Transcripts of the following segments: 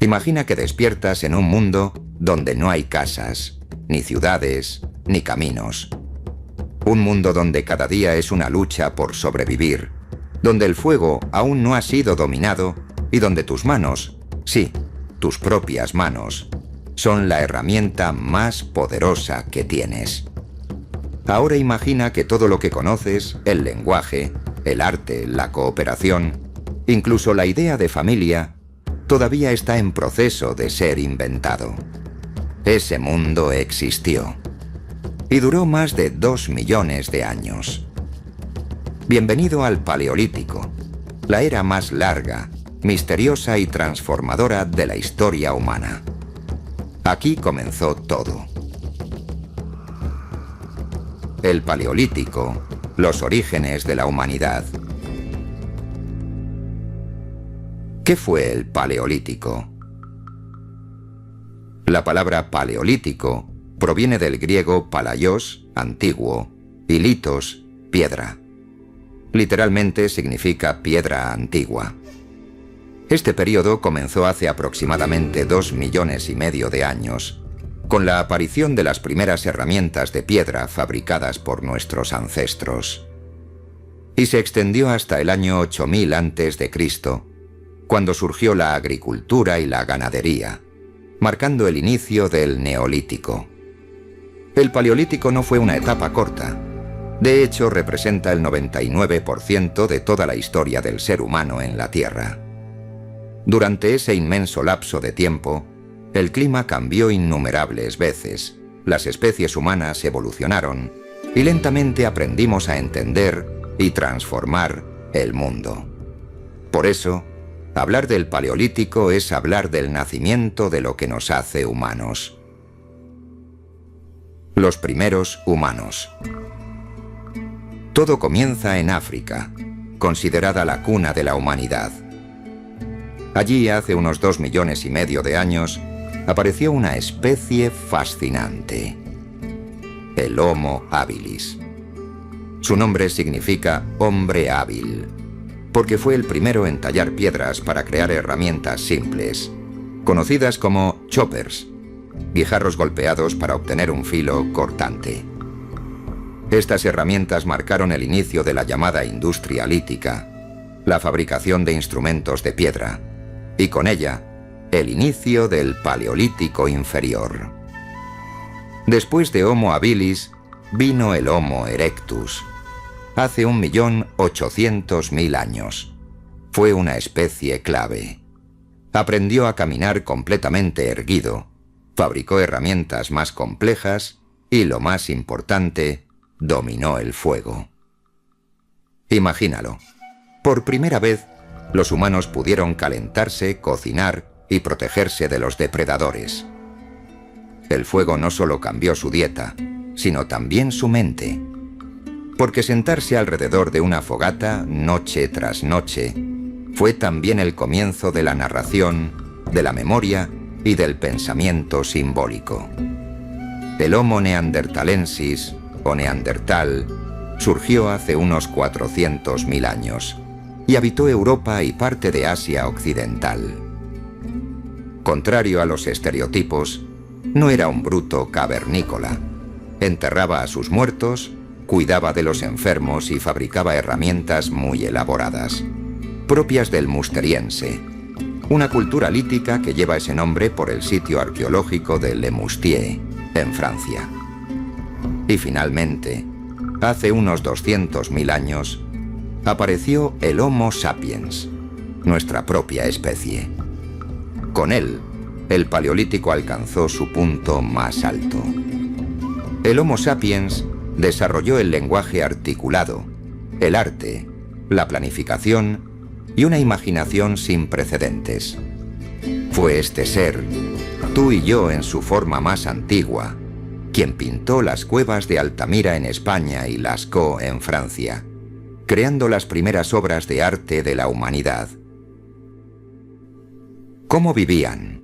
Imagina que despiertas en un mundo donde no hay casas, ni ciudades, ni caminos. Un mundo donde cada día es una lucha por sobrevivir, donde el fuego aún no ha sido dominado y donde tus manos, sí, tus propias manos, son la herramienta más poderosa que tienes. Ahora imagina que todo lo que conoces, el lenguaje, el arte, la cooperación, incluso la idea de familia, todavía está en proceso de ser inventado. Ese mundo existió y duró más de 2 millones de años. Bienvenido al Paleolítico, la era más larga, misteriosa y transformadora de la historia humana. Aquí comenzó todo. El Paleolítico, los orígenes de la humanidad. ¿Qué fue el Paleolítico? La palabra paleolítico proviene del griego palaios, antiguo, y litos, piedra. Literalmente significa piedra antigua. Este periodo comenzó hace aproximadamente 2,5 millones de años, con la aparición de las primeras herramientas de piedra fabricadas por nuestros ancestros. Y se extendió hasta el año 8000 a.C., cuando surgió la agricultura y la ganadería, marcando el inicio del Neolítico. El Paleolítico no fue una etapa corta. De hecho, representa el 99% de toda la historia del ser humano en la Tierra. Durante ese inmenso lapso de tiempo, el clima cambió innumerables veces, las especies humanas evolucionaron y lentamente aprendimos a entender y transformar el mundo. Por eso, hablar del Paleolítico es hablar del nacimiento de lo que nos hace humanos. Los primeros humanos. Todo comienza en África, considerada la cuna de la humanidad. Allí, hace unos 2,5 millones de años, apareció una especie fascinante: el Homo habilis. Su nombre significa hombre hábil, porque fue el primero en tallar piedras para crear herramientas simples, conocidas como choppers, guijarros golpeados para obtener un filo cortante. Estas herramientas marcaron el inicio de la llamada industria lítica, la fabricación de instrumentos de piedra, y con ella, el inicio del Paleolítico inferior. Después de Homo habilis, vino el Homo erectus. Hace 1.800.000 años. Fue una especie clave. Aprendió a caminar completamente erguido, fabricó herramientas más complejas y, lo más importante, dominó el fuego. Imagínalo. Por primera vez, los humanos pudieron calentarse, cocinar y protegerse de los depredadores. El fuego no solo cambió su dieta, sino también su mente. Porque sentarse alrededor de una fogata, noche tras noche, fue también el comienzo de la narración, de la memoria y del pensamiento simbólico. El Homo neanderthalensis, o neandertal, surgió hace unos 400.000 años y habitó Europa y parte de Asia occidental. Contrario a los estereotipos, no era un bruto cavernícola. Enterraba a sus muertos, cuidaba de los enfermos y fabricaba herramientas muy elaboradas, propias del musteriense, una cultura lítica que lleva ese nombre por el sitio arqueológico de Le Moustier, en Francia. Y finalmente, hace unos 200.000 años, apareció el Homo sapiens, nuestra propia especie. Con él, el Paleolítico alcanzó su punto más alto. El Homo sapiens desarrolló el lenguaje articulado, el arte, la planificación y una imaginación sin precedentes. Fue este ser, tú y yo en su forma más antigua, quien pintó las cuevas de Altamira en España y Lascaux en Francia, creando las primeras obras de arte de la humanidad. ¿Cómo vivían?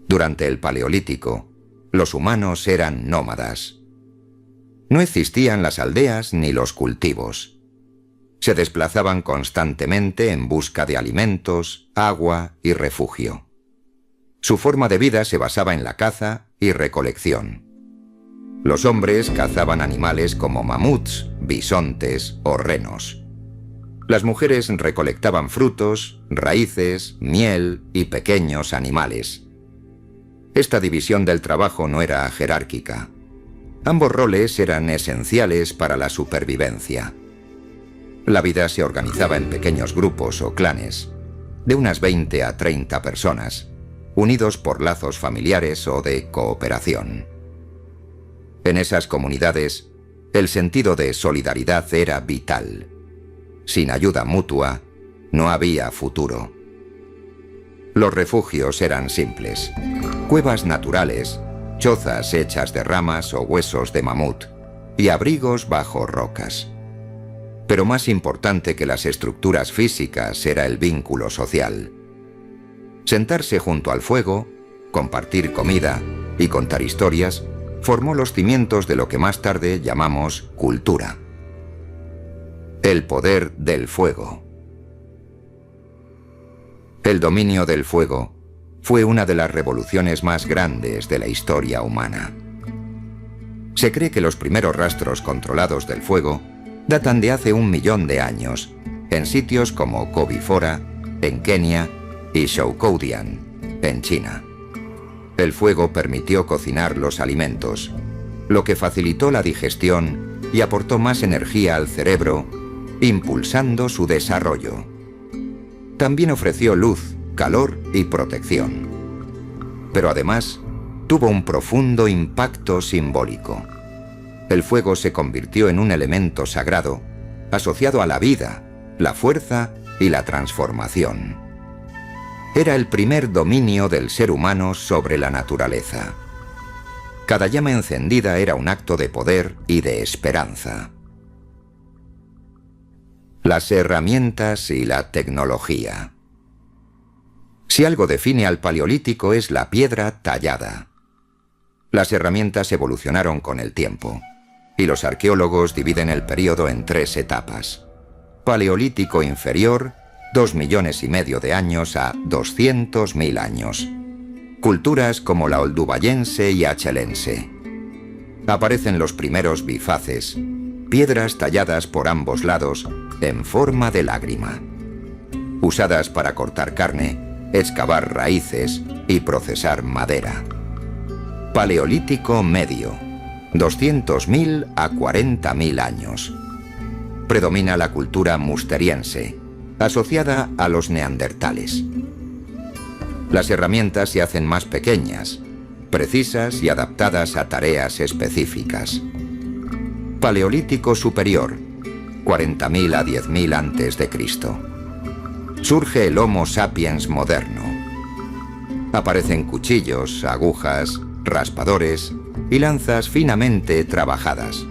Durante el Paleolítico, los humanos eran nómadas. No existían las aldeas ni los cultivos. Se desplazaban constantemente en busca de alimentos, agua y refugio. Su forma de vida se basaba en la caza y recolección. Los hombres cazaban animales como mamuts, bisontes o renos. Las mujeres recolectaban frutos, raíces, miel y pequeños animales. Esta división del trabajo no era jerárquica. Ambos roles eran esenciales para la supervivencia. La vida se organizaba en pequeños grupos o clanes, de unas 20 a 30 personas, unidos por lazos familiares o de cooperación. En esas comunidades, el sentido de solidaridad era vital. Sin ayuda mutua, no había futuro. Los refugios eran simples: cuevas naturales, chozas hechas de ramas o huesos de mamut y abrigos bajo rocas. Pero más importante que las estructuras físicas era el vínculo social. Sentarse junto al fuego, compartir comida y contar historias formó los cimientos de lo que más tarde llamamos cultura. El poder del fuego. El dominio del fuego fue una de las revoluciones más grandes de la historia humana. Se cree que los primeros rastros controlados del fuego datan de hace 1 millón de años, en sitios como Gobi Fora, en Kenia, y Shoukoudian, en China. El fuego permitió cocinar los alimentos, lo que facilitó la digestión y aportó más energía al cerebro, impulsando su desarrollo. También ofreció luz, calor y protección. Pero además, tuvo un profundo impacto simbólico. El fuego se convirtió en un elemento sagrado, asociado a la vida, la fuerza y la transformación. Era el primer dominio del ser humano sobre la naturaleza. Cada llama encendida era un acto de poder y de esperanza. Las herramientas y la tecnología. Si algo define al Paleolítico es la piedra tallada. Las herramientas evolucionaron con el tiempo, y los arqueólogos dividen el período en 3 etapas. Paleolítico inferior, 2,5 millones de años a 200.000 años. Culturas como la oldubayense y achelense. Aparecen los primeros bifaces, piedras talladas por ambos lados en forma de lágrima, usadas para cortar carne, excavar raíces y procesar madera. Paleolítico medio, 200.000 a 40.000 años. Predomina la cultura musteriense, asociada a los neandertales. Las herramientas se hacen más pequeñas, precisas y adaptadas a tareas específicas. Paleolítico superior, 40.000 a 10.000 a.C. Surge el Homo sapiens moderno. Aparecen cuchillos, agujas, raspadores y lanzas finamente trabajadas.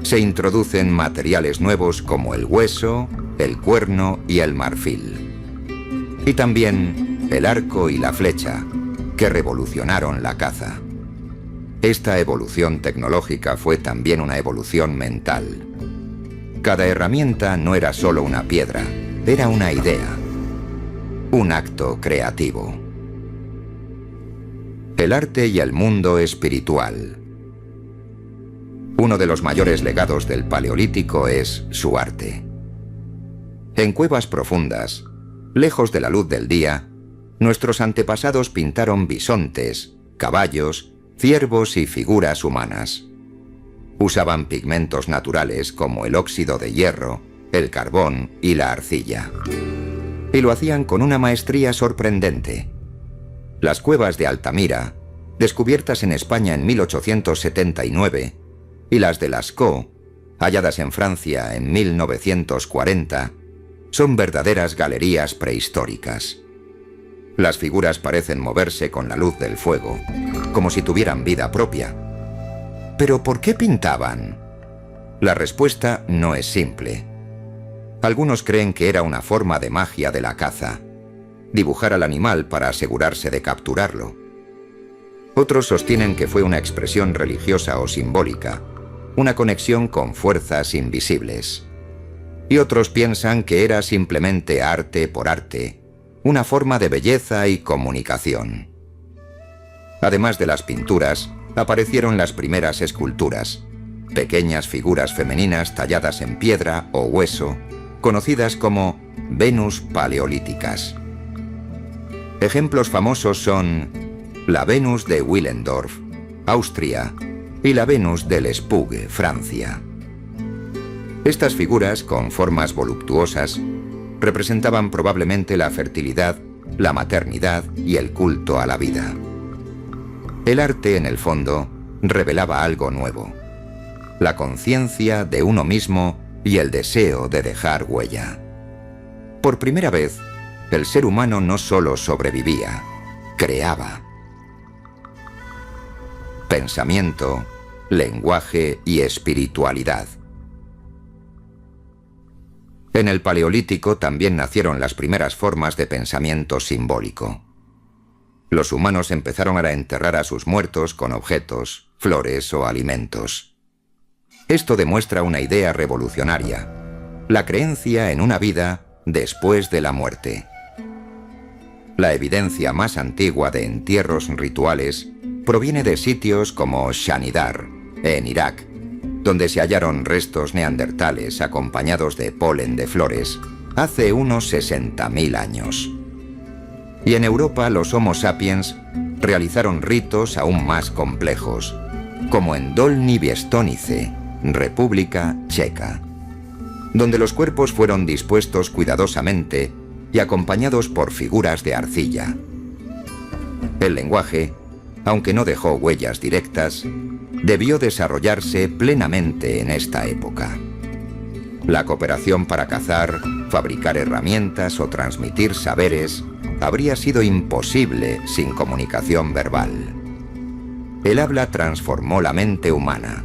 Se introducen materiales nuevos como el hueso, el cuerno y el marfil. Y también el arco y la flecha, que revolucionaron la caza. Esta evolución tecnológica fue también una evolución mental. Cada herramienta no era solo una piedra, era una idea, un acto creativo. El arte y el mundo espiritual. Uno de los mayores legados del Paleolítico es su arte. En cuevas profundas, lejos de la luz del día, nuestros antepasados pintaron bisontes, caballos, ciervos y figuras humanas. Usaban pigmentos naturales como el óxido de hierro, el carbón y la arcilla. Y lo hacían con una maestría sorprendente. Las cuevas de Altamira, descubiertas en España en 1879, y las de Lascaux, halladas en Francia en 1940, son verdaderas galerías prehistóricas. Las figuras parecen moverse con la luz del fuego, como si tuvieran vida propia. ¿Pero por qué pintaban? La respuesta no es simple. Algunos creen que era una forma de magia de la caza, dibujar al animal para asegurarse de capturarlo. Otros sostienen que fue una expresión religiosa o simbólica, una conexión con fuerzas invisibles. y otros piensan que era simplemente arte por arte, una forma de belleza y comunicación. Además de las pinturas, aparecieron las primeras esculturas, pequeñas figuras femeninas talladas en piedra o hueso, conocidas como Venus paleolíticas. Ejemplos famosos son la Venus de Willendorf, Austria, y la Venus del Spugue, Francia. Estas figuras, con formas voluptuosas, representaban probablemente la fertilidad, la maternidad y el culto a la vida. El arte, en el fondo, revelaba algo nuevo: la conciencia de uno mismo y el deseo de dejar huella. Por primera vez, el ser humano no solo sobrevivía, creaba. Pensamiento, lenguaje y espiritualidad. En el Paleolítico también nacieron las primeras formas de pensamiento simbólico. Los humanos empezaron a enterrar a sus muertos con objetos, flores o alimentos. Esto demuestra una idea revolucionaria: la creencia en una vida después de la muerte. La evidencia más antigua de entierros rituales proviene de sitios como Shanidar, en Irak, donde se hallaron restos neandertales acompañados de polen de flores hace unos 60.000 años. Y en Europa los Homo sapiens realizaron ritos aún más complejos, como en Dolní Běstonice, República Checa, donde los cuerpos fueron dispuestos cuidadosamente y acompañados por figuras de arcilla. El lenguaje, aunque no dejó huellas directas, debió desarrollarse plenamente en esta época. La cooperación para cazar, fabricar herramientas o transmitir saberes habría sido imposible sin comunicación verbal. El habla transformó la mente humana,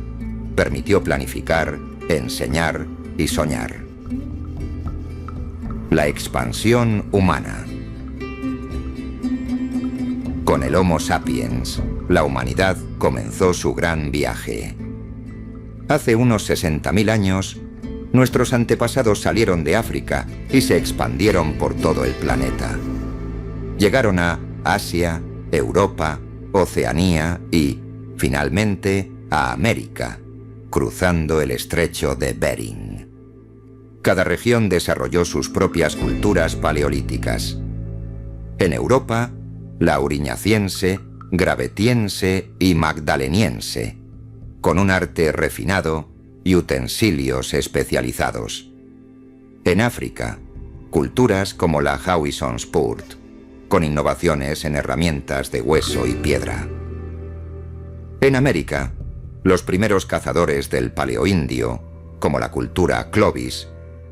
permitió planificar, enseñar y soñar. La expansión humana. Con el Homo sapiens, la humanidad comenzó su gran viaje. Hace unos 60.000 años, nuestros antepasados salieron de África y se expandieron por todo el planeta. Llegaron a Asia, Europa, Oceanía y, finalmente, a América, cruzando el estrecho de Bering. Cada región desarrolló sus propias culturas paleolíticas. En Europa, la auriñaciense, gravetiense y magdaleniense, con un arte refinado y utensilios especializados. En África, culturas como la Hauison-Spurt, con innovaciones en herramientas de hueso y piedra. En América, los primeros cazadores del Paleoindio, como la cultura Clovis,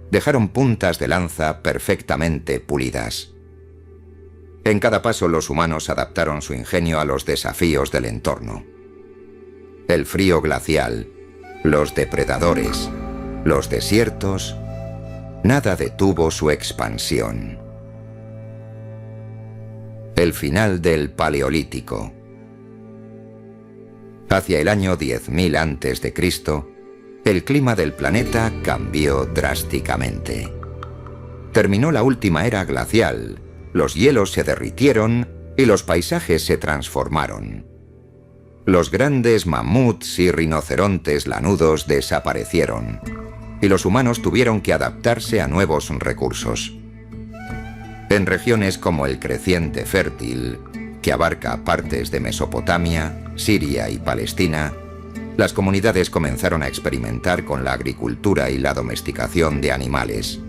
dejaron puntas de lanza perfectamente pulidas. En cada paso los humanos adaptaron su ingenio a los desafíos del entorno. El frío glacial, los depredadores, los desiertos, nada detuvo su expansión. El final del Paleolítico. Hacia el año 10.000 a.C., el clima del planeta cambió drásticamente. Terminó la última era glacial, los hielos se derritieron y los paisajes se transformaron. Los grandes mamuts y rinocerontes lanudos desaparecieron, y los humanos tuvieron que adaptarse a nuevos recursos. En regiones como el creciente fértil, que abarca partes de Mesopotamia, Siria y Palestina, las comunidades comenzaron a experimentar con la agricultura y la domesticación de animales.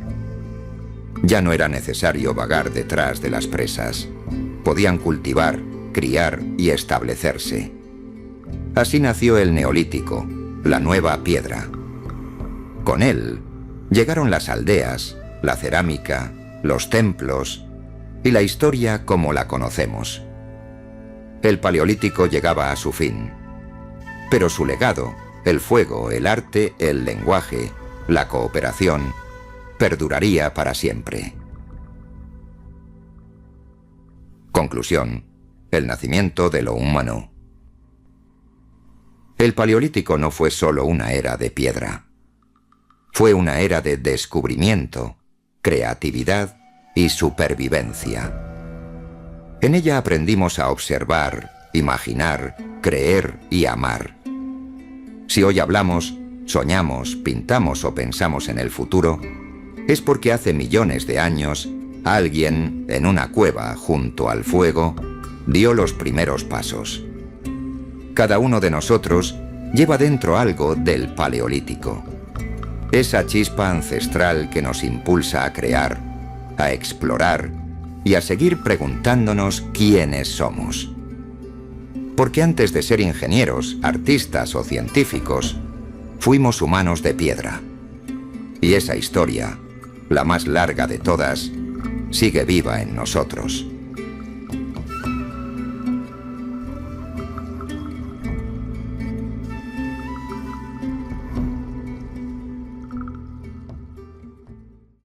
Ya no era necesario vagar detrás de las presas. Podían cultivar, criar y establecerse. Así nació el Neolítico, la nueva piedra. Con él llegaron las aldeas, la cerámica, los templos y la historia como la conocemos. El Paleolítico llegaba a su fin, pero su legado, el fuego, el arte, el lenguaje, la cooperación, perduraría para siempre. Conclusión: el nacimiento de lo humano. El Paleolítico no fue solo una era de piedra. Fue una era de descubrimiento, creatividad y supervivencia. En ella aprendimos a observar, imaginar, creer y amar. Si hoy hablamos, soñamos, pintamos o pensamos en el futuro, es porque hace millones de años alguien, en una cueva junto al fuego, dio los primeros pasos. Cada uno de nosotros lleva dentro algo del Paleolítico. Esa chispa ancestral que nos impulsa a crear, a explorar y a seguir preguntándonos quiénes somos. Porque antes de ser ingenieros, artistas o científicos, fuimos humanos de piedra. Y esa historia, la más larga de todas, sigue viva en nosotros.